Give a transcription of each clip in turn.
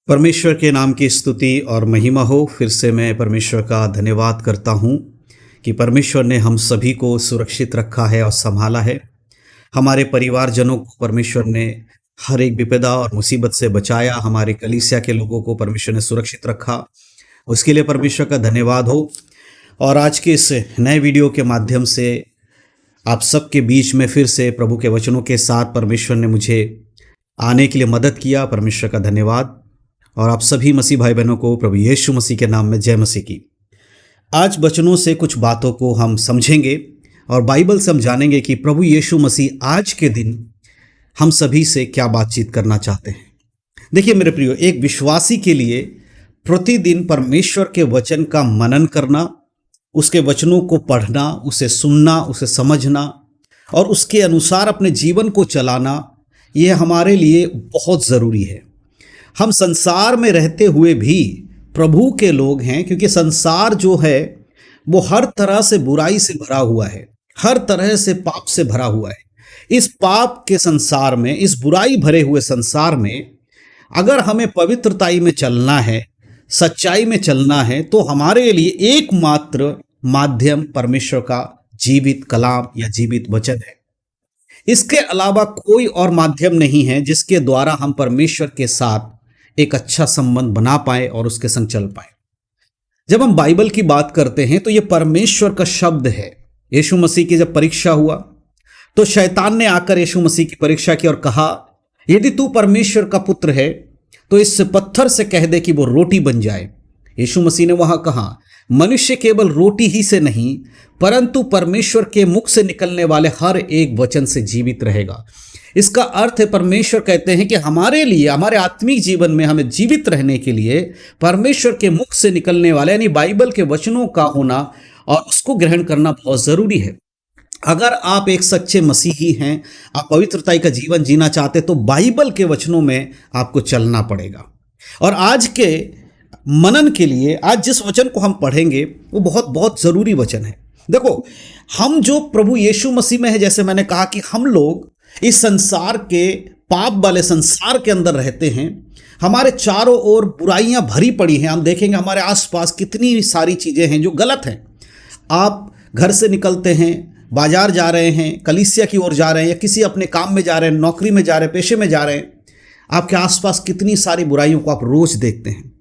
परमेश्वर के नाम की स्तुति और महिमा हो। फिर से मैं परमेश्वर का धन्यवाद करता हूँ कि परमेश्वर ने हम सभी को सुरक्षित रखा है और संभाला है। हमारे परिवारजनों को परमेश्वर ने हर एक विपदा और मुसीबत से बचाया। हमारे कलीसिया के लोगों को परमेश्वर ने सुरक्षित रखा, उसके लिए परमेश्वर का धन्यवाद हो। और आज के इस नए वीडियो के माध्यम से आप सबके बीच में फिर से प्रभु के वचनों के साथ परमेश्वर ने मुझे आने के लिए मदद किया। परमेश्वर का धन्यवाद। और आप सभी मसीह भाई बहनों को प्रभु यीशु मसीह के नाम में जय मसीह की। आज वचनों से कुछ बातों को हम समझेंगे और बाइबल से हम जानेंगे कि प्रभु यीशु मसीह आज के दिन हम सभी से क्या बातचीत करना चाहते हैं। देखिए मेरे प्रियो, एक विश्वासी के लिए प्रतिदिन परमेश्वर के वचन का मनन करना, उसके वचनों को पढ़ना, उसे सुनना, उसे समझना और उसके अनुसार अपने जीवन को चलाना, यह हमारे लिए बहुत ज़रूरी है। हम संसार में रहते हुए भी प्रभु के लोग हैं, क्योंकि संसार जो है वो हर तरह से बुराई से भरा हुआ है, हर तरह से पाप से भरा हुआ है। इस पाप के संसार में, इस बुराई भरे हुए संसार में अगर हमें पवित्रताई में चलना है, सच्चाई में चलना है, तो हमारे लिए एकमात्र माध्यम परमेश्वर का जीवित कलाम या जीवित वचन है। इसके अलावा कोई और माध्यम नहीं है जिसके द्वारा हम परमेश्वर के साथ एक अच्छा संबंध बना पाए और उसके संग चल पाए। जब हम बाइबल की बात करते हैं तो यह परमेश्वर का शब्द है। यीशु मसीह की जब परीक्षा हुआ तो शैतान ने आकर यीशु मसीह की परीक्षा की और कहा, यदि तू परमेश्वर का पुत्र है तो इस पत्थर से कह दे कि वो रोटी बन जाए। यीशु मसीह ने वहां कहा, मनुष्य केवल रोटी ही से नहीं परंतु परमेश्वर के मुख से निकलने वाले हर एक वचन से जीवित रहेगा। इसका अर्थ है परमेश्वर कहते हैं कि हमारे लिए, हमारे आत्मिक जीवन में हमें जीवित रहने के लिए परमेश्वर के मुख से निकलने वाले यानी बाइबल के वचनों का होना और उसको ग्रहण करना बहुत ज़रूरी है। अगर आप एक सच्चे मसीही हैं, आप पवित्रता का जीवन जीना चाहते तो बाइबल के वचनों में आपको चलना पड़ेगा। और आज के मनन के लिए आज जिस वचन को हम पढ़ेंगे वो बहुत बहुत ज़रूरी वचन है। देखो, हम जो प्रभु यीशु मसीह में है, जैसे मैंने कहा कि हम लोग इस संसार के पाप वाले संसार के अंदर रहते हैं। हमारे चारों ओर बुराइयां भरी पड़ी हैं। हम देखेंगे हमारे आसपास कितनी सारी चीज़ें हैं जो गलत हैं। आप घर से निकलते हैं, बाजार जा रहे हैं, कलीसिया की ओर जा रहे हैं या किसी अपने काम में जा रहे हैं, नौकरी में जा रहे हैं, पेशे में जा रहे हैं, आपके आसपास कितनी सारी बुराइयों को आप रोज़ देखते हैं।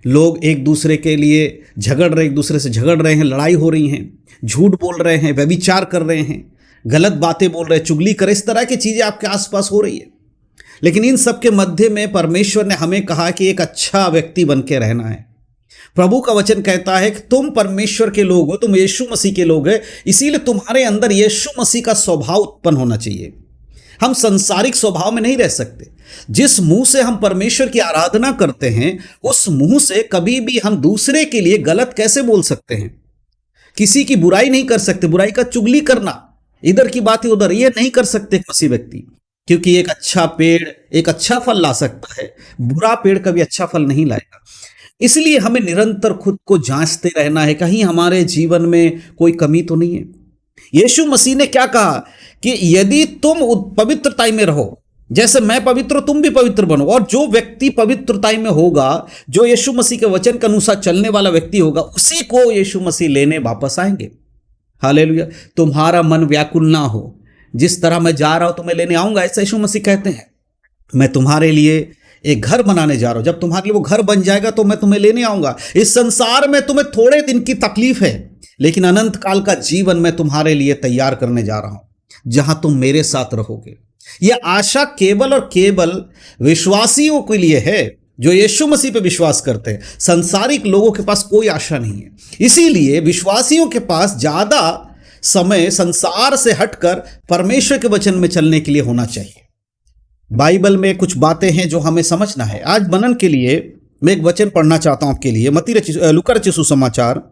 लोग एक दूसरे के लिए झगड़ रहे, एक दूसरे से झगड़ रहे हैं, लड़ाई हो रही हैं, झूठ बोल रहे हैं, व्यभिचार कर रहे हैं, गलत बातें बोल रहे हैं, चुगली कर, इस तरह की चीज़ें आपके आसपास हो रही है। लेकिन इन सब के मध्य में परमेश्वर ने हमें कहा कि एक अच्छा व्यक्ति बन के रहना है। प्रभु का वचन कहता है कि तुम परमेश्वर के लोग हो, तुम यीशु मसीह के लोग हैं, इसीलिए तुम्हारे अंदर यीशु मसीह का स्वभाव उत्पन्न होना चाहिए। हम संसारिक स्वभाव में नहीं रह सकते। जिस मुंह से हम परमेश्वर की आराधना करते हैं उस मुंह से कभी भी हम दूसरे के लिए गलत कैसे बोल सकते हैं? किसी की बुराई नहीं कर सकते। बुराई का चुगली करना, इधर की बात उधर, ये नहीं कर सकते मसीह व्यक्ति, क्योंकि एक अच्छा पेड़ एक अच्छा फल ला सकता है, बुरा पेड़ कभी अच्छा फल नहीं लाएगा। इसलिए हमें निरंतर खुद को जांचते रहना है, कहीं हमारे जीवन में कोई कमी तो नहीं है। यीशु मसीह ने क्या कहा कि यदि तुम पवित्रता में रहो, जैसे मैं पवित्र हूं तुम भी पवित्र बनो। और जो व्यक्ति पवित्रता में होगा, जो यीशु मसीह के वचन के अनुसार चलने वाला व्यक्ति होगा, उसी को यीशु मसीह लेने वापस आएंगे। हालेलुया। तुम्हारा मन व्याकुल ना हो, जिस तरह मैं जा रहा हूं तुम्हें लेने आऊंगा, ऐसा यीशु मसीह कहते हैं। मैं तुम्हारे लिए एक घर बनाने जा रहा हूं, जब तुम्हारे लिए वो घर बन जाएगा तो मैं तुम्हें लेने आऊंगा। इस संसार में तुम्हें थोड़े दिन की तकलीफ है, लेकिन अनंत काल का जीवन मैं तुम्हारे लिए तैयार करने जा रहा हूं, जहां तुम मेरे साथ रहोगे। यह आशा केवल और केवल विश्वासियों के लिए है जो यीशु मसीह पे विश्वास करते हैं। संसारिक लोगों के पास कोई आशा नहीं है। इसीलिए विश्वासियों के पास ज्यादा समय संसार से हटकर परमेश्वर के वचन में चलने के लिए होना चाहिए। बाइबल में कुछ बातें हैं जो हमें समझना है। आज मनन के लिए मैं एक वचन पढ़ना चाहता हूं आपके लिए। लूका रचित सुसमाचार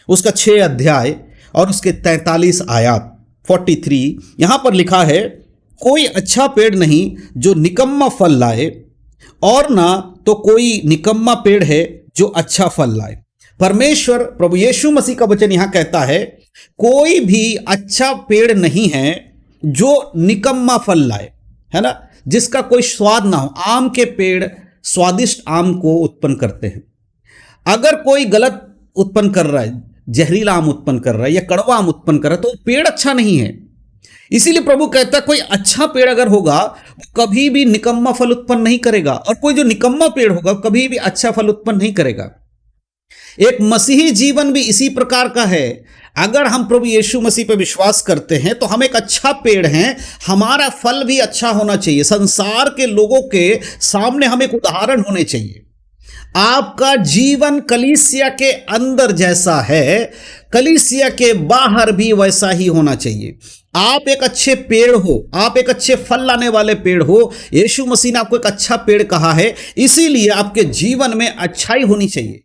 उसका 6 अध्याय और उसके 43 आयत 43। यहां पर लिखा है, कोई अच्छा पेड़ नहीं जो निकम्मा फल लाए और ना तो कोई निकम्मा पेड़ है जो अच्छा फल लाए। परमेश्वर प्रभु यीशु मसीह का वचन यहां कहता है, कोई भी अच्छा पेड़ नहीं है जो निकम्मा फल लाए, है ना, जिसका कोई स्वाद ना हो। आम के पेड़ स्वादिष्ट आम को उत्पन्न करते हैं। अगर कोई गलत उत्पन्न कर रहा है, जहरीला आम उत्पन्न कर रहा है या कड़वा आम उत्पन्न कर रहा है, तो पेड़ अच्छा नहीं है। इसीलिए प्रभु कहता है कोई अच्छा पेड़ अगर होगा वो कभी भी निकम्मा फल उत्पन्न नहीं करेगा, और कोई जो निकम्मा पेड़ होगा कभी भी अच्छा फल उत्पन्न नहीं करेगा। एक मसीही जीवन भी इसी प्रकार का है। अगर हम प्रभु यीशु मसीह पर विश्वास करते हैं तो हम एक अच्छा पेड़ हैं, हमारा फल भी अच्छा होना चाहिए। संसार के लोगों के सामने हम एक उदाहरण होने चाहिए। आपका जीवन कलीसिया के अंदर जैसा है, कलीसिया के बाहर भी वैसा ही होना चाहिए। आप एक अच्छे पेड़ हो, आप एक अच्छे फल लाने वाले पेड़ हो। यीशु मसीह ने आपको एक अच्छा पेड़ कहा है, इसीलिए आपके जीवन में अच्छाई होनी चाहिए।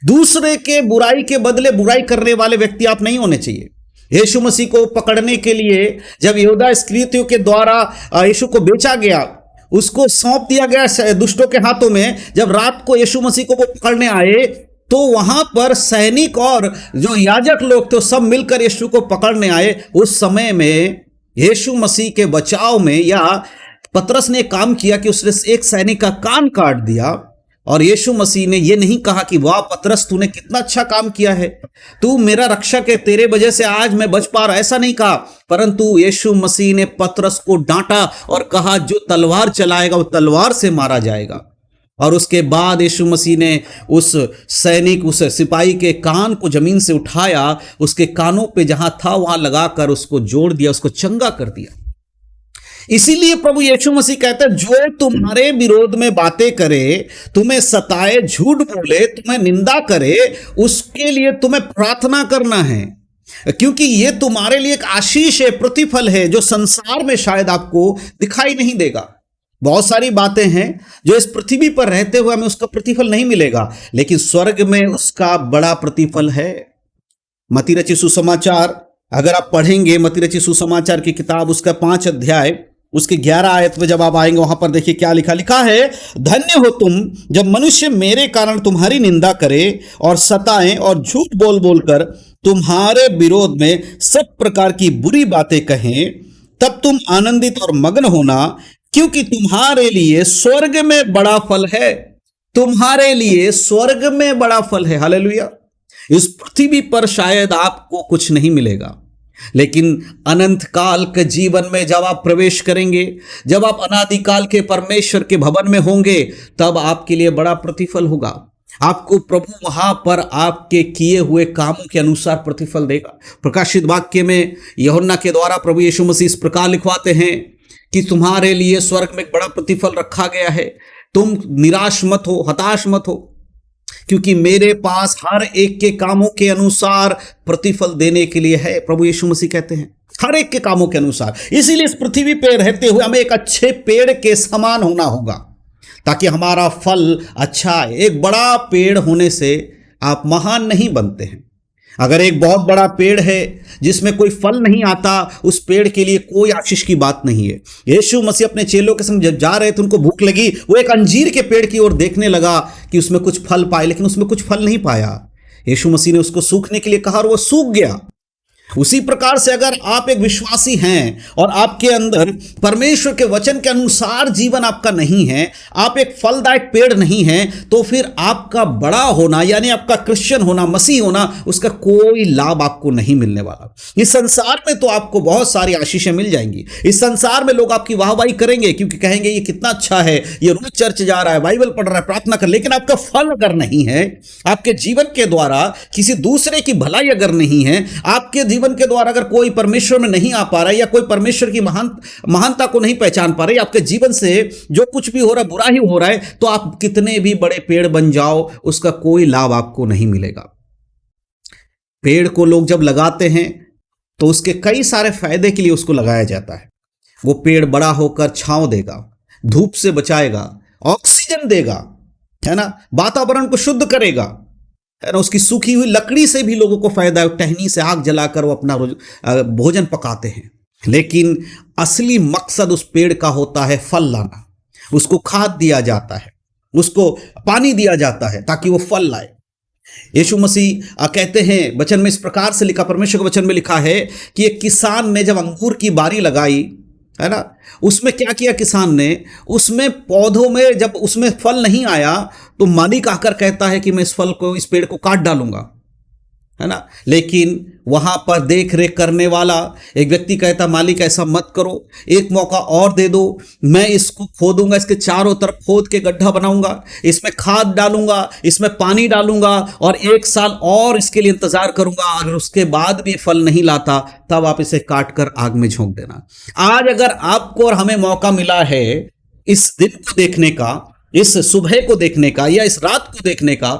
दूसरे के बुराई के बदले बुराई करने वाले व्यक्ति आप नहीं होने चाहिए। यीशु मसीह को पकड़ने के लिए जब यहूदा इस्करियोती के द्वारा यीशु को बेचा गया, उसको सौंप दिया गया दुष्टों के हाथों में, जब रात को यीशु मसीह को वो पकड़ने आए तो वहां पर सैनिक और जो याजक लोग थे सब मिलकर यीशु को पकड़ने आए। उस समय में यीशु मसीह के बचाव में या पतरस ने काम किया कि उसने एक सैनिक का कान काट दिया, और यीशु मसीह ने यह नहीं कहा कि वाह पतरस तूने कितना अच्छा काम किया है, तू मेरा रक्षक है, तेरे वजह से आज मैं बच पा रहा, ऐसा नहीं कहा। परंतु यीशु मसीह ने पतरस को डांटा और कहा जो तलवार चलाएगा वो तलवार से मारा जाएगा। और उसके बाद यीशु मसीह ने उस सैनिक, उस सिपाही के कान को जमीन से उठाया, उसके कानों पे जहां था वहां लगाकर उसको जोड़ दिया, उसको चंगा कर दिया। इसीलिए प्रभु यीशु मसीह कहता है जो तुम्हारे विरोध में बातें करे, तुम्हें सताए, झूठ बोले, तुम्हें निंदा करे, उसके लिए तुम्हें प्रार्थना करना है, क्योंकि ये तुम्हारे लिए एक आशीष है, प्रतिफल है, जो संसार में शायद आपको दिखाई नहीं देगा। बहुत सारी बातें हैं जो इस पृथ्वी पर रहते हुए हमें उसका प्रतिफल नहीं मिलेगा, लेकिन स्वर्ग में उसका बड़ा प्रतिफल है। मत्ती रचित सुसमाचार अगर आप पढ़ेंगे, मत्ती रचित सुसमाचार की किताब उसका 5 अध्याय उसके 11 आयत में जब आप आएंगे वहां पर देखिए क्या लिखा है, धन्य हो तुम जब मनुष्य मेरे कारण तुम्हारी निंदा करे और सताएं और झूठ बोल बोलकर तुम्हारे विरोध में सब प्रकार की बुरी बातें कहें, तब तुम आनंदित और मग्न होना, क्योंकि तुम्हारे लिए स्वर्ग में बड़ा फल है। तुम्हारे लिए स्वर्ग में बड़ा फल है। हालेलुया। इस पृथ्वी पर शायद आपको कुछ नहीं मिलेगा, लेकिन अनंत काल के जीवन में जब आप प्रवेश करेंगे, जब आप अनादिकाल के परमेश्वर के भवन में होंगे, तब आपके लिए बड़ा प्रतिफल होगा। आपको प्रभु वहां पर आपके किए हुए कामों के अनुसार प्रतिफल देगा। प्रकाशित वाक्य में यूहन्ना के द्वारा प्रभु यीशु मसीह इस प्रकार लिखवाते हैं कि तुम्हारे लिए स्वर्ग में एक बड़ा प्रतिफल रखा गया है, तुम निराश मत हो, हताश मत हो, क्योंकि मेरे पास हर एक के कामों के अनुसार प्रतिफल देने के लिए है। प्रभु यीशु मसीह कहते हैं हर एक के कामों के अनुसार। इसीलिए इस पृथ्वी पे रहते हुए हमें एक अच्छे पेड़ के समान होना होगा, ताकि हमारा फल अच्छा है। एक बड़ा पेड़ होने से आप महान नहीं बनते हैं। अगर एक बहुत बड़ा पेड़ है जिसमें कोई फल नहीं आता, उस पेड़ के लिए कोई आशीष की बात नहीं है। यीशु मसीह अपने चेलों के संग जब जा रहे थे, उनको भूख लगी, वो एक अंजीर के पेड़ की ओर देखने लगा कि उसमें कुछ फल पाए, लेकिन उसमें कुछ फल नहीं पाया। यीशु मसीह ने उसको सूखने के लिए कहा और वो सूख गया। उसी प्रकार से अगर आप एक विश्वासी हैं और आपके अंदर परमेश्वर के वचन के अनुसार जीवन आपका नहीं है, आप एक फलदायक पेड़ नहीं हैं, तो फिर आपका बड़ा होना यानी आपका क्रिश्चियन होना, मसीह होना, उसका कोई लाभ आपको नहीं मिलने वाला। इस संसार में तो आपको बहुत सारी आशीषें मिल जाएंगी। इस संसार में लोग आपकी वाहवाही करेंगे, क्योंकि कहेंगे ये कितना अच्छा है, ये रोज चर्च जा रहा है, बाइबल पढ़ रहा है, प्रार्थना कर, लेकिन आपका फल अगर नहीं है, आपके जीवन के द्वारा किसी दूसरे की भलाई अगर नहीं है, आपके जीवन के द्वारा अगर कोई परमेश्वर में नहीं आ पा रहा है, या कोई परमेश्वर की महानता को नहीं पहचान पा रहे, आपके जीवन से जो कुछ भी हो रहा है बुरा ही हो रहा है, तो आप कितने भी बड़े पेड़ बन जाओ, उसका कोई लाभ आपको नहीं मिलेगा। पेड़ को लोग जब लगाते हैं तो उसके कई सारे फायदे के लिए उसको लगाया जाता है। वो पेड़ बड़ा होकर छांव देगा, धूप से बचाएगा, ऑक्सीजन देगा, है ना, वातावरण को शुद्ध करेगा, है ना। उसकी सूखी हुई लकड़ी से भी लोगों को फायदा है, टहनी से आग जलाकर वो अपना भोजन पकाते हैं। लेकिन असली मकसद उस पेड़ का होता है फल लाना। उसको खाद दिया जाता है, उसको पानी दिया जाता है ताकि वो फल लाए। यीशु मसीह कहते हैं, वचन में इस प्रकार से लिखा, परमेश्वर के वचन में लिखा है कि एक किसान ने जब अंगूर की बारी लगाई है ना। उसमें क्या किया किसान ने, उसमें पौधों में जब उसमें फल नहीं आया तो मालिक आकर कहता है कि मैं इस पेड़ को काट डालूंगा, है ना। लेकिन वहां पर देख रेख करने वाला एक व्यक्ति कहता, मालिक ऐसा मत करो, एक मौका और दे दो, मैं इसको खोदूंगा, इसके चारों तरफ खोद के गड्ढा बनाऊंगा, इसमें खाद डालूंगा, इसमें पानी डालूंगा और 1 साल और इसके लिए इंतजार करूंगा। अगर उसके बाद भी फल नहीं लाता तब आप इसे काट कर आग में झोंक देना। आज अगर आपको और हमें मौका मिला है इस दिन को देखने का, इस सुबह को देखने का या इस रात को देखने का,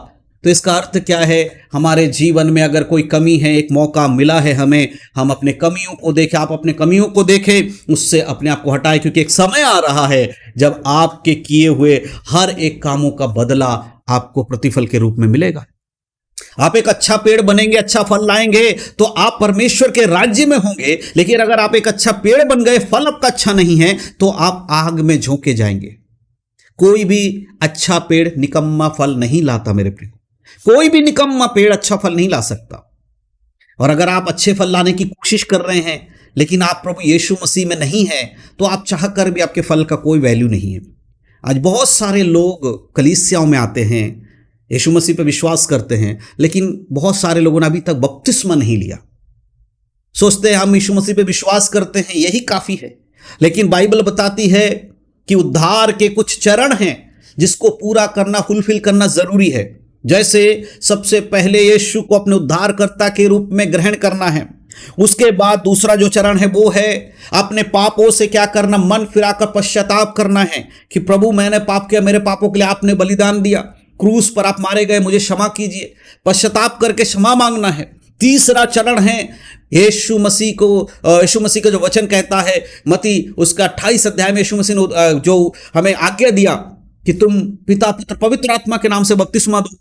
तो इसका अर्थ क्या है, हमारे जीवन में अगर कोई कमी है, एक मौका मिला है हमें, हम अपने कमियों को देखें, आप अपने कमियों को देखें, उससे अपने आप को हटाएं, क्योंकि एक समय आ रहा है जब आपके किए हुए हर एक कामों का बदला आपको प्रतिफल के रूप में मिलेगा। आप एक अच्छा पेड़ बनेंगे, अच्छा फल लाएंगे तो आप परमेश्वर के राज्य में होंगे, लेकिन अगर आप एक अच्छा पेड़ बन गए, फल आपका अच्छा नहीं है, तो आप आग में झोंके जाएंगे। कोई भी अच्छा पेड़ निकम्मा फल नहीं लाता मेरे प्रिय, कोई भी निकम्मा पेड़ अच्छा फल नहीं ला सकता। और अगर आप अच्छे फल लाने की कोशिश कर रहे हैं लेकिन आप प्रभु यीशु मसीह में नहीं हैं, तो आप चाह कर भी आपके फल का कोई वैल्यू नहीं है। आज बहुत सारे लोग कलीसियाओं में आते हैं, यीशु मसीह पर विश्वास करते हैं, लेकिन बहुत सारे लोगों ने अभी तक बपतिस्मा नहीं लिया। सोचते हैं हम यीशु मसीह पे विश्वास करते हैं, यही काफी है। लेकिन बाइबल बताती है कि उद्धार के कुछ चरण हैं जिसको पूरा करना, फुलफिल करना जरूरी है। जैसे सबसे पहले यीशु को अपने उद्धारकर्ता के रूप में ग्रहण करना है। उसके बाद दूसरा जो चरण है वो है अपने पापों से क्या करना, मन फिराकर पश्चाताप करना है कि प्रभु मैंने पाप किया, मेरे पापों के लिए आपने बलिदान दिया, क्रूस पर आप मारे गए, मुझे क्षमा कीजिए, पश्चाताप करके क्षमा मांगना है। तीसरा चरण है यीशु मसीह का जो वचन कहता है, मत्ती उसका 28 अध्याय में यीशु मसीह ने जो हमें आज्ञा दिया कि तुम पिता पुत्र पवित्र आत्मा के नाम से बपतिस्मा दो,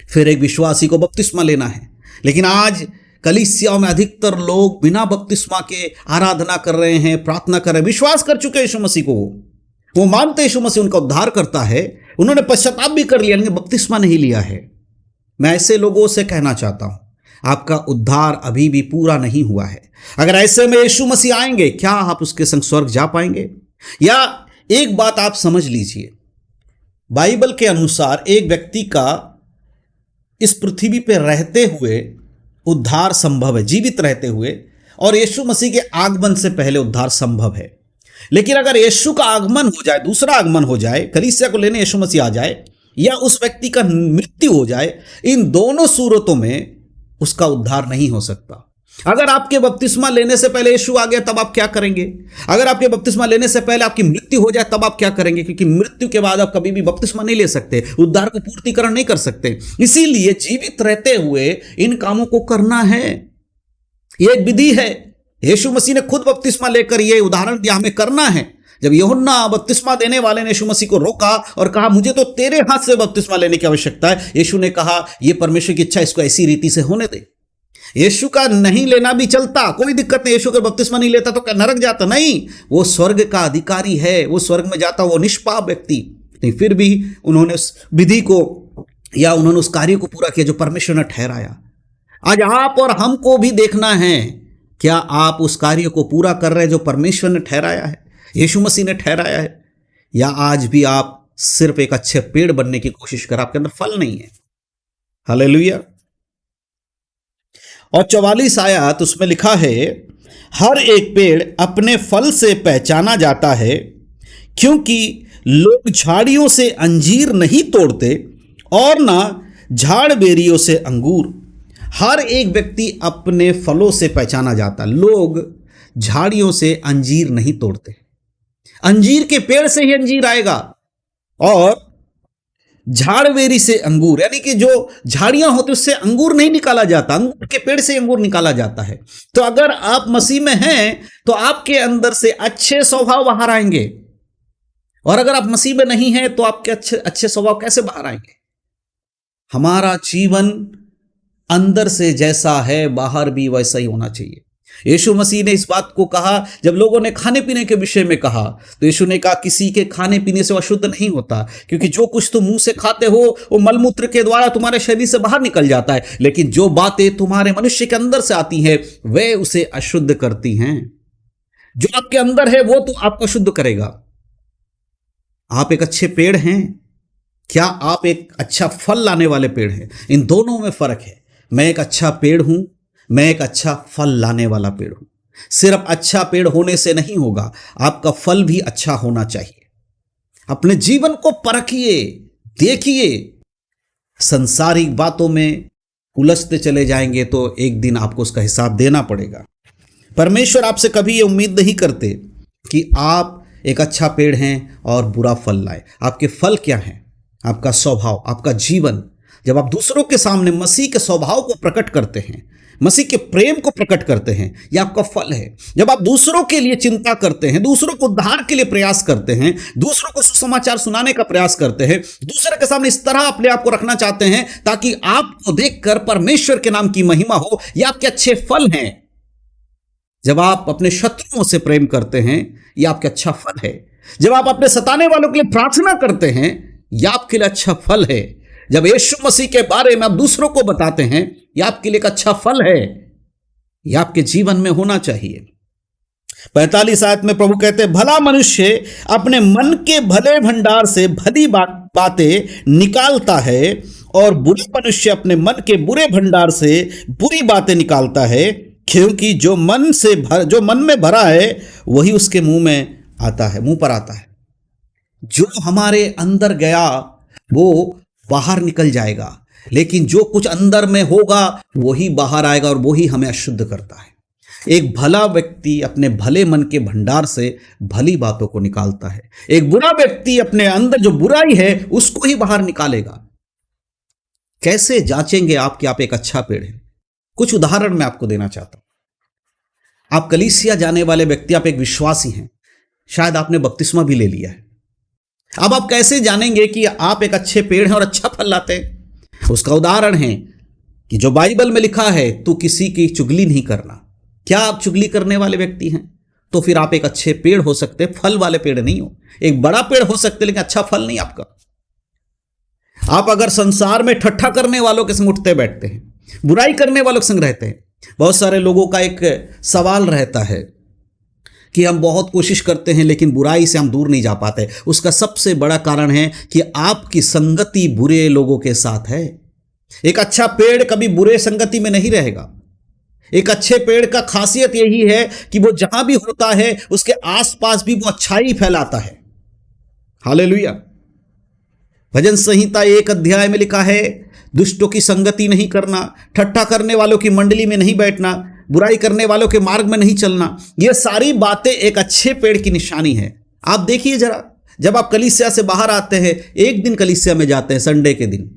फिर एक विश्वासी को बपतिस्मा लेना है। लेकिन आज कलीसियाओं में अधिकतर लोग बिना बपतिस्मा के आराधना कर रहे हैं, प्रार्थना कर रहे हैं, विश्वास कर चुके हैं यीशु मसीह को, वो मानते यीशु मसीह उनका उद्धार करता है, उन्होंने पश्चाताप भी कर लिया लेकिन बपतिस्मा नहीं लिया है। मैं ऐसे लोगों से कहना चाहता हूं, आपका उद्धार अभी भी पूरा नहीं हुआ है। अगर ऐसे में यीशु मसीह आएंगे, क्या आप उसके संग स्वर्ग जा पाएंगे? या एक बात आप समझ लीजिए, बाइबल के अनुसार एक व्यक्ति का इस पृथ्वी पर रहते हुए उद्धार संभव है, जीवित रहते हुए, और यीशु मसीह के आगमन से पहले उद्धार संभव है। लेकिन अगर यीशु का आगमन हो जाए, दूसरा आगमन हो जाए, कलीसिया को लेने यीशु मसीह आ जाए, या उस व्यक्ति का मृत्यु हो जाए, इन दोनों सूरतों में उसका उद्धार नहीं हो सकता। अगर आपके बपतिस्मा लेने से पहले यीशु आ गया तब आप क्या करेंगे? अगर आपके बपतिस्मा लेने से पहले आपकी मृत्यु हो जाए तब आप क्या करेंगे? क्योंकि मृत्यु के बाद आप कभी भी बपतिस्मा नहीं ले सकते, उद्धार को पूर्तिकरण नहीं कर सकते। इसीलिए जीवित रहते हुए इन कामों को करना है, ये एक विधि है। यीशु मसीह ने खुद बपतिस्मा लेकर ये उदाहरण दिया, हमें करना है। जब यूहन्ना बपतिस्मा देने वाले ने यीशु मसीह को रोका और कहा मुझे तो तेरे हाथ से बपतिस्मा लेने की आवश्यकता है, यीशु ने कहा ये परमेश्वर की इच्छा, इसको ऐसी रीति से होने दे। यीशु का नहीं लेना भी चलता, कोई दिक्कत नहीं। यीशु का बपतिस्मा नहीं लेता तो क्या नरक जाता? नहीं, वो स्वर्ग का अधिकारी है, वो स्वर्ग में जाता, वो निष्पाप व्यक्ति नहीं। फिर भी उन्होंने उस विधि को या उन्होंने उस कार्य को पूरा किया जो परमेश्वर ने ठहराया। आज आप और हमको भी देखना है, क्या आप उस कार्य को पूरा कर रहे हैं जो परमेश्वर ने ठहराया है, यीशु मसीह ने ठहराया है, या आज भी आप सिर्फ एक अच्छे पेड़ बनने की कोशिश कर, आपके अंदर फल नहीं है। हालेलुया। और 44 आयत उसमें लिखा है, हर एक पेड़ अपने फल से पहचाना जाता है, क्योंकि लोग झाड़ियों से अंजीर नहीं तोड़ते और ना झाड़ बेरियों से अंगूर। हर एक व्यक्ति अपने फलों से पहचाना जाता है। लोग झाड़ियों से अंजीर नहीं तोड़ते, अंजीर के पेड़ से ही अंजीर आएगा, और झाड़वेरी से अंगूर, यानी कि जो झाड़ियां होती उससे अंगूर नहीं निकाला जाता, अंगूर के पेड़ से अंगूर निकाला जाता है। तो अगर आप मसीह में हैं तो आपके अंदर से अच्छे स्वभाव बाहर आएंगे, और अगर आप मसीह में नहीं हैं तो आपके अच्छे स्वभाव कैसे बाहर आएंगे? हमारा जीवन अंदर से जैसा है बाहर भी वैसा ही होना चाहिए। यीशु मसीह ने इस बात को कहा, जब लोगों ने खाने पीने के विषय में कहा तो यीशु ने कहा किसी के खाने पीने से अशुद्ध नहीं होता, क्योंकि जो कुछ तुम मुंह से खाते हो वो मलमूत्र के द्वारा तुम्हारे शरीर से बाहर निकल जाता है, लेकिन जो बातें तुम्हारे मनुष्य के अंदर से आती हैं वे उसे अशुद्ध करती हैं। जो आपके अंदर है वो तो आपको शुद्ध करेगा। आप एक अच्छे पेड़ हैं, क्या आप एक अच्छा फल लाने वाले पेड़ हैं? इन दोनों में फर्क है। मैं एक अच्छा पेड़ हूं, मैं एक अच्छा फल लाने वाला पेड़ हूं। सिर्फ अच्छा पेड़ होने से नहीं होगा, आपका फल भी अच्छा होना चाहिए। अपने जीवन को परखिए, देखिए। संसारिक बातों में उलझते चले जाएंगे तो एक दिन आपको उसका हिसाब देना पड़ेगा। परमेश्वर आपसे कभी ये उम्मीद नहीं करते कि आप एक अच्छा पेड़ हैं और बुरा फल लाए। आपके फल क्या हैं? आपका स्वभाव, आपका जीवन। जब आप दूसरों के सामने मसीह के स्वभाव को प्रकट करते हैं, मसीह के प्रेम को प्रकट करते हैं, यह आपका फल है। जब आप दूसरों के लिए चिंता करते हैं, दूसरों को उद्धार के लिए प्रयास करते हैं, दूसरों को सुसमाचार सुनाने का प्रयास करते हैं, दूसरे के सामने इस तरह अपने आप को रखना चाहते हैं ताकि आपको देखकर परमेश्वर के नाम की महिमा हो, यह आपके अच्छे फल हैं। जब आप अपने शत्रुओं से प्रेम करते हैं, यह आपका अच्छा फल है। जब आप अपने सताने वालों के लिए प्रार्थना करते हैं, यह आपके लिए अच्छा फल है। जब यीशु मसीह के बारे में आप दूसरों को बताते हैं, यह आपके लिए एक अच्छा फल है। यह आपके जीवन में होना चाहिए। 45 आयत में प्रभु कहते हैं, भला मनुष्य अपने मन के भले भंडार से भली बातें निकालता है, और बुरा मनुष्य अपने मन के बुरे भंडार से बुरी बातें निकालता है, क्योंकि जो मन में भरा है वही उसके मुंह में आता है, मुंह पर आता है। जो हमारे अंदर गया वो बाहर निकल जाएगा, लेकिन जो कुछ अंदर में होगा वही बाहर आएगा और वही हमें अशुद्ध करता है। एक भला व्यक्ति अपने भले मन के भंडार से भली बातों को निकालता है। एक बुरा व्यक्ति अपने अंदर जो बुराई है उसको ही बाहर निकालेगा। कैसे जांचेंगे आप कि आप एक अच्छा पेड़ हैं? कुछ उदाहरण मैं आपको देना चाहता हूं। आप कलीसिया जाने वाले व्यक्ति, आप एक विश्वासी हैं, शायद आपने बपतिस्मा भी ले लिया है। अब आप कैसे जानेंगे कि आप एक अच्छे पेड़ हैं और अच्छा फल लाते हैं? उसका उदाहरण है कि जो बाइबल में लिखा है, तू किसी की चुगली नहीं करना। क्या आप चुगली करने वाले व्यक्ति हैं? तो फिर आप एक अच्छे पेड़ हो सकते, फल वाले पेड़ नहीं हो। एक बड़ा पेड़ हो सकते लेकिन अच्छा फल नहीं आपका। आप अगर संसार में ठट्ठा करने वालों के संग उठते बैठते हैं, बुराई करने वालों के संग रहते हैं। बहुत सारे लोगों का एक सवाल रहता है कि हम बहुत कोशिश करते हैं लेकिन बुराई से हम दूर नहीं जा पाते। उसका सबसे बड़ा कारण है कि आपकी संगति बुरे लोगों के साथ है। एक अच्छा पेड़ कभी बुरे संगति में नहीं रहेगा। एक अच्छे पेड़ का खासियत यही है कि वो जहां भी होता है उसके आसपास भी वो अच्छाई फैलाता है। हालेलुया। भजन संहिता 1 अध्याय में लिखा है, दुष्टों की संगति नहीं करना, ठट्ठा करने वालों की मंडली में नहीं बैठना, बुराई करने वालों के मार्ग में नहीं चलना। ये सारी बातें एक अच्छे पेड़ की निशानी है। आप देखिए जरा, जब आप कलीसिया से बाहर आते हैं, एक दिन कलीसिया में जाते हैं संडे के दिन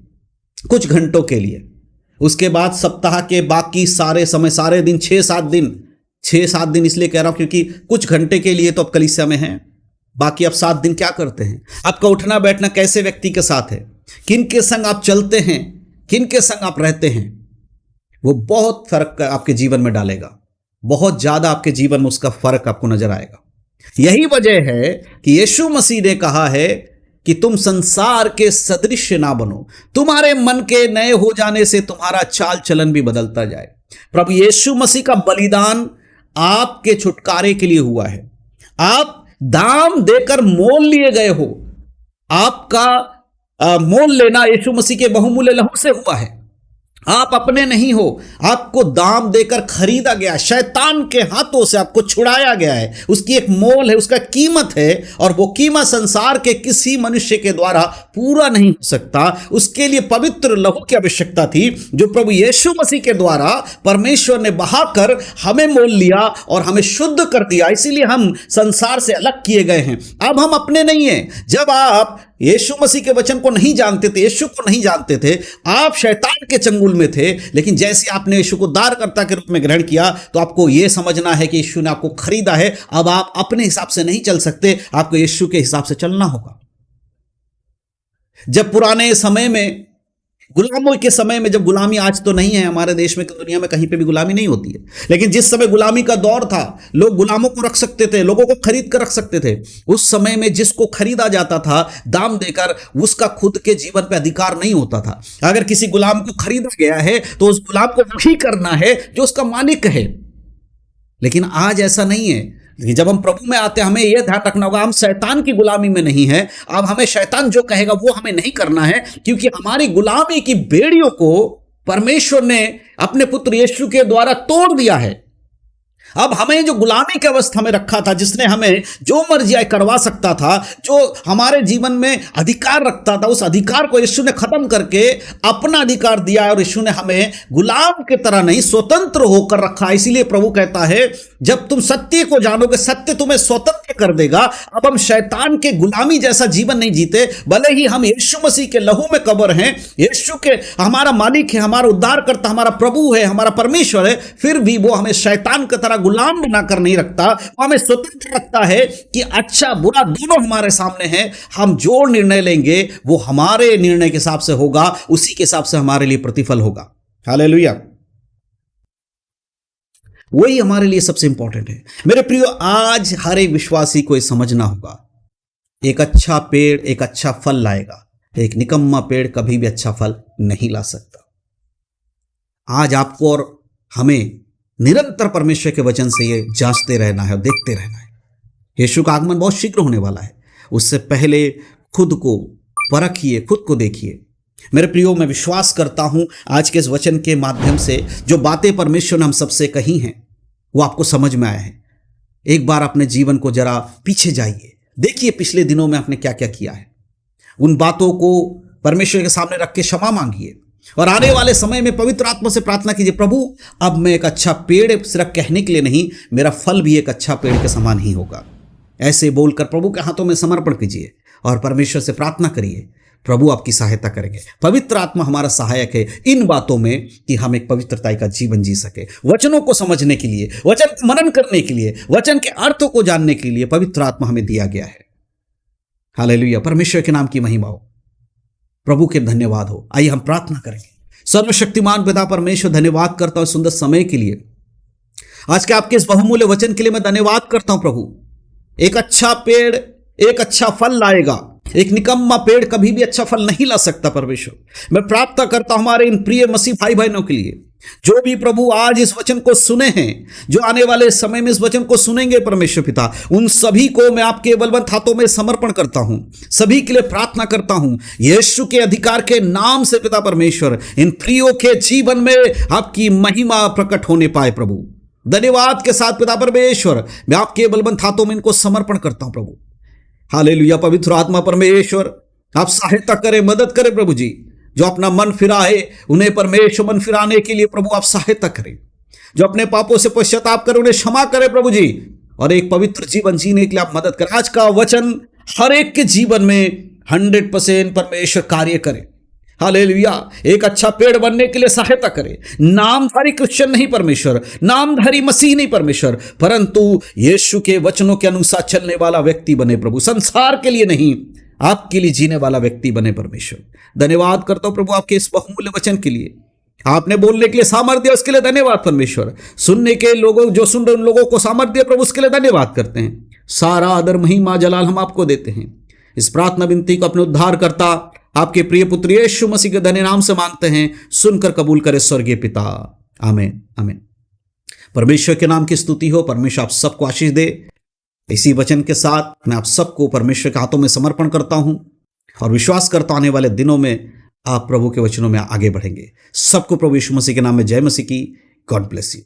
कुछ घंटों के लिए, उसके बाद सप्ताह के बाकी सारे समय, सारे दिन 6-7 दिन इसलिए कह रहा हूं क्योंकि कुछ घंटे के लिए तो आप कलीसिया में हैं, बाकी आप 7 दिन क्या करते हैं? आपका उठना बैठना कैसे व्यक्ति के साथ है, किन के संग आप चलते हैं, किन के संग आप रहते हैं, वो बहुत फर्क आपके जीवन में डालेगा। बहुत ज्यादा आपके जीवन में उसका फर्क आपको नजर आएगा। यही वजह है कि यीशु मसीह ने कहा है कि तुम संसार के सदृश ना बनो, तुम्हारे मन के नए हो जाने से तुम्हारा चाल चलन भी बदलता जाए। प्रभु यीशु मसीह का बलिदान आपके छुटकारे के लिए हुआ है। आप दाम देकर मोल लिए गए हो। आपका मोल लेना यीशु मसीह के बहुमूल्य लहू से हुआ है। आप अपने नहीं हो, आपको दाम देकर खरीदा गया, शैतान के हाथों से आपको छुड़ाया गया है। उसकी एक मोल है, उसका कीमत है, और वो कीमत संसार के किसी मनुष्य के द्वारा पूरा नहीं हो सकता। उसके लिए पवित्र लहू की आवश्यकता थी, जो प्रभु यीशु मसीह के द्वारा परमेश्वर ने बहाकर हमें मोल लिया और हमें शुद्ध कर दिया। इसीलिए हम संसार से अलग किए गए हैं। अब हम अपने नहीं हैं। जब आप यीशु मसीह के वचन को नहीं जानते थे, यीशु को नहीं जानते थे, आप शैतान के चंगुल में थे। लेकिन जैसे आपने यीशु को उद्धारकर्ता के रूप में ग्रहण किया, तो आपको यह समझना है कि यीशु ने आपको खरीदा है। अब आप अपने हिसाब से नहीं चल सकते, आपको यीशु के हिसाब से चलना होगा। जब पुराने समय में, गुलामों के समय में, जब गुलामी आज तो नहीं है हमारे देश में, दुनिया में कहीं पे भी गुलामी नहीं होती है, लेकिन जिस समय गुलामी का दौर था, लोग गुलामों को रख सकते थे, लोगों को खरीद कर रख सकते थे। उस समय में जिसको खरीदा जाता था दाम देकर, उसका खुद के जीवन पे अधिकार नहीं होता था। अगर किसी गुलाम को खरीदा गया है तो उस गुलाम को वही करना है जो उसका मालिक है। लेकिन आज ऐसा नहीं है। लेकिन जब हम प्रभु में आते हैं हमें यह ध्यान रखना होगा हम शैतान की गुलामी में नहीं है। अब हमें शैतान जो कहेगा वो हमें नहीं करना है, क्योंकि हमारी गुलामी की बेड़ियों को परमेश्वर ने अपने पुत्र यीशु के द्वारा तोड़ दिया है। अब हमें जो गुलामी की अवस्था में रखा था, जिसने हमें जो मर्जी करवा सकता था, जो हमारे जीवन में अधिकार रखता था, उस अधिकार को यीशु ने खत्म करके अपना अधिकार दिया है और यीशु ने हमें गुलाम की तरह नहीं स्वतंत्र होकर रखा है। इसीलिए प्रभु कहता है जब तुम सत्य को जानोगे सत्य तुम्हें स्वतंत्र कर देगा। अब हम शैतान के गुलामी जैसा जीवन नहीं जीते, भले ही हम यीशु मसीह के लहू में कब्र हैं, यीशु के हमारा मालिक है, हमारा उद्धारकर्ता, हमारा प्रभु है, हमारा परमेश्वर है, फिर भी वो हमें शैतान की तरह गुलाम बनाकर नहीं रखता। वो हमें स्वतंत्र रखता है कि अच्छा बुरा दोनों हमारे सामने हैं, हम जो निर्णय लेंगे वो हमारे निर्णय के हिसाब से होगा, उसी के हिसाब से हमारे लिए प्रतिफल होगा। हालेलुया। वही हमारे लिए सबसे इंपॉर्टेंट है। मेरे प्रियो, आज हर एक विश्वासी को यह समझना होगा एक अच्छा पेड़ एक अच्छा फल लाएगा, एक निकम्मा पेड़ कभी भी अच्छा फल नहीं ला सकता। आज आपको और हमें निरंतर परमेश्वर के वचन से ये जांचते रहना है और देखते रहना है। यीशु का आगमन बहुत शीघ्र होने वाला है, उससे पहले खुद को परखिए, खुद को देखिए। मेरे प्रियो, मैं विश्वास करता हूं आज के इस वचन के माध्यम से जो बातें परमेश्वर ने हम सबसे कही हैं वो आपको समझ में आया है। एक बार अपने जीवन को जरा पीछे जाइए, देखिए पिछले दिनों में आपने क्या क्या किया है। उन बातों को परमेश्वर के सामने रख के क्षमा मांगिए और आने वाले समय में पवित्र आत्मा से प्रार्थना कीजिए, प्रभु अब मैं एक अच्छा पेड़ सिर्फ कहने के लिए नहीं, मेरा फल भी एक अच्छा पेड़ के समान ही होगा। ऐसे बोलकर प्रभु के हाथों में समर्पण कीजिए और परमेश्वर से प्रार्थना करिए, प्रभु आपकी सहायता करेंगे। पवित्र आत्मा हमारा सहायक है इन बातों में कि हम एक पवित्रता का जीवन जी सके। वचनों को समझने के लिए, वचन को मनन करने के लिए, वचन के अर्थों को जानने के लिए पवित्र आत्मा हमें दिया गया है। हालेलुया। परमेश्वर के नाम की महिमा हो, प्रभु के धन्यवाद हो। आइए हम प्रार्थना करेंगे। सर्वशक्तिमान पिता परमेश्वर, धन्यवाद करता हूं सुंदर समय के लिए, आज के आपके इस बहुमूल्य वचन के लिए मैं धन्यवाद करता हूं। प्रभु, एक अच्छा पेड़ एक अच्छा फल लाएगा, एक निकम्मा पेड़ कभी भी अच्छा फल नहीं ला सकता। परमेश्वर, मैं प्रार्थना करता हूं हमारे इन प्रिय मसीह भाई बहनों के लिए जो भी प्रभु आज इस वचन को सुने हैं, जो आने वाले समय में इस वचन को सुनेंगे, परमेश्वर पिता उन सभी को मैं आपके बलवंत हाथों में समर्पण करता हूं। सभी के लिए प्रार्थना करता हूं यीशु के अधिकार के नाम से पिता परमेश्वर, इन प्रियों के जीवन में आपकी महिमा प्रकट होने पाए। प्रभु, धन्यवाद के साथ पिता परमेश्वर मैं आपके बलवंत हाथों में इनको समर्पण करता हूं। प्रभु, हालेलुया। पवित्र आत्मा परमेश्वर आप सहायता करें, मदद करें। प्रभु जी, जो अपना मन फिराए उन्हें परमेश्वर मन फिराने के लिए प्रभु आप सहायता करें। जो अपने पापों से पश्चाताप करें उन्हें क्षमा करें प्रभु जी, और एक पवित्र जीवन जीने के लिए आप मदद करें। आज का वचन हर एक के जीवन में 100% परमेश्वर कार्य करे। हालेलुया। एक अच्छा पेड़ बनने के लिए सहायता करे। नामधारी क्रिश्चियन नहीं परमेश्वर, नामधारी मसीह नहीं परमेश्वर, परंतु यीशु के वचनों के अनुसार चलने वाला व्यक्ति बने प्रभु। संसार के लिए नहीं, आपके लिए जीने वाला व्यक्ति बने परमेश्वर। धन्यवाद करता हूं प्रभु आपके इस बहुमूल्य वचन के लिए। आपने बोलने के लिए सामर्थ्य दिया, उसके लिए धन्यवाद परमेश्वर। सुनने के लोगों, जो सुन रहे उन लोगों को सामर्थ्य दिया प्रभु, उसके लिए धन्यवाद करते हैं। सारा आदर महिमा जलाल हम आपको देते हैं। इस प्रार्थना विनती को अपने उद्धार करता आपके प्रिय पुत्र यीशु मसीह के धन्य नाम से मांगते हैं, सुनकर कबूल करे स्वर्गीय पिता। आमीन आमीन। परमेश्वर के नाम की स्तुति हो। परमेश्वर आप सबको आशीष दे। इसी वचन के साथ मैं आप सबको परमेश्वर के हाथों में समर्पण करता हूं और विश्वास करता हूं आने वाले दिनों में आप प्रभु के वचनों में आगे बढ़ेंगे। सबको प्रभु यीशु मसीह के नाम में जय मसीह की। God bless you.